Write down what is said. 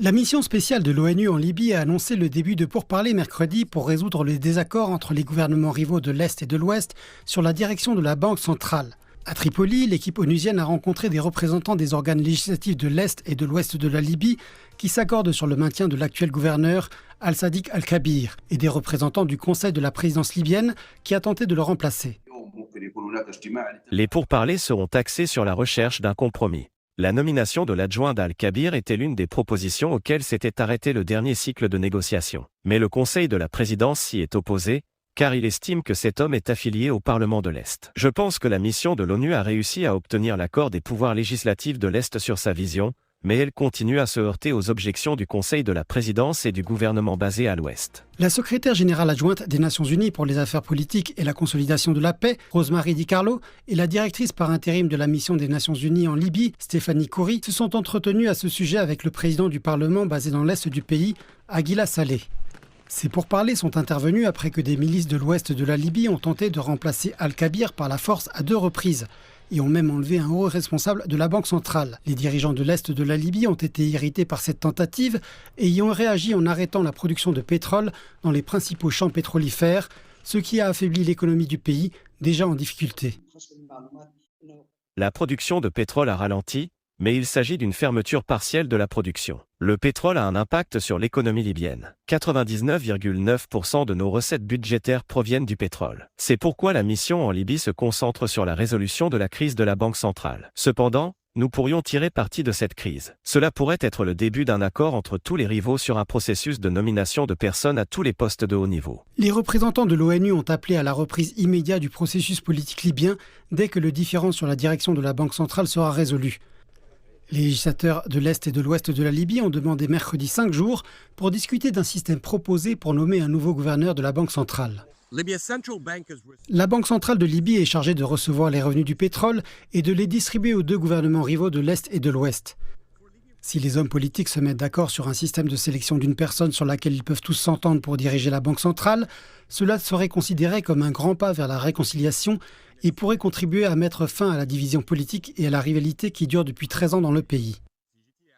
La mission spéciale de l'ONU en Libye a annoncé le début de pourparlers mercredi pour résoudre les désaccords entre les gouvernements rivaux de l'Est et de l'Ouest sur la direction de la Banque centrale. À Tripoli, l'équipe onusienne a rencontré des représentants des organes législatifs de l'Est et de l'Ouest de la Libye qui s'accordent sur le maintien de l'actuel gouverneur Al-Sadiq Al-Kabir et des représentants du Conseil de la présidence libyenne qui a tenté de le remplacer. Les pourparlers seront axés sur la recherche d'un compromis. La nomination de l'adjoint d'Al-Kabir était l'une des propositions auxquelles s'était arrêté le dernier cycle de négociations. Mais le Conseil de la présidence s'y est opposé, car il estime que cet homme est affilié au Parlement de l'Est. Je pense que la mission de l'ONU a réussi à obtenir l'accord des pouvoirs législatifs de l'Est sur sa vision, mais elle continue à se heurter aux objections du Conseil de la présidence et du gouvernement basé à l'Ouest. La secrétaire générale adjointe des Nations Unies pour les affaires politiques et la consolidation de la paix, Rosemary Di Carlo, et la directrice par intérim de la mission des Nations Unies en Libye, Stéphanie Khoury, se sont entretenues à ce sujet avec le président du Parlement basé dans l'Est du pays, Aguila Saleh. Ces pourparlers sont intervenus après que des milices de l'ouest de la Libye ont tenté de remplacer Al-Kabir par la force à 2 reprises et ont même enlevé un haut responsable de la Banque centrale. Les dirigeants de l'est de la Libye ont été irrités par cette tentative et y ont réagi en arrêtant la production de pétrole dans les principaux champs pétrolifères, ce qui a affaibli l'économie du pays, déjà en difficulté. La production de pétrole a ralenti, mais il s'agit d'une fermeture partielle de la production. Le pétrole a un impact sur l'économie libyenne. 99,9% de nos recettes budgétaires proviennent du pétrole. C'est pourquoi la mission en Libye se concentre sur la résolution de la crise de la Banque centrale. Cependant, nous pourrions tirer parti de cette crise. Cela pourrait être le début d'un accord entre tous les rivaux sur un processus de nomination de personnes à tous les postes de haut niveau. Les représentants de l'ONU ont appelé à la reprise immédiate du processus politique libyen dès que le différend sur la direction de la Banque centrale sera résolu. Les législateurs de l'Est et de l'Ouest de la Libye ont demandé mercredi 5 jours pour discuter d'un système proposé pour nommer un nouveau gouverneur de la Banque centrale. La Banque centrale de Libye est chargée de recevoir les revenus du pétrole et de les distribuer aux 2 gouvernements rivaux de l'Est et de l'Ouest. Si les hommes politiques se mettent d'accord sur un système de sélection d'une personne sur laquelle ils peuvent tous s'entendre pour diriger la Banque centrale, cela serait considéré comme un grand pas vers la réconciliation et pourrait contribuer à mettre fin à la division politique et à la rivalité qui dure depuis 13 ans dans le pays.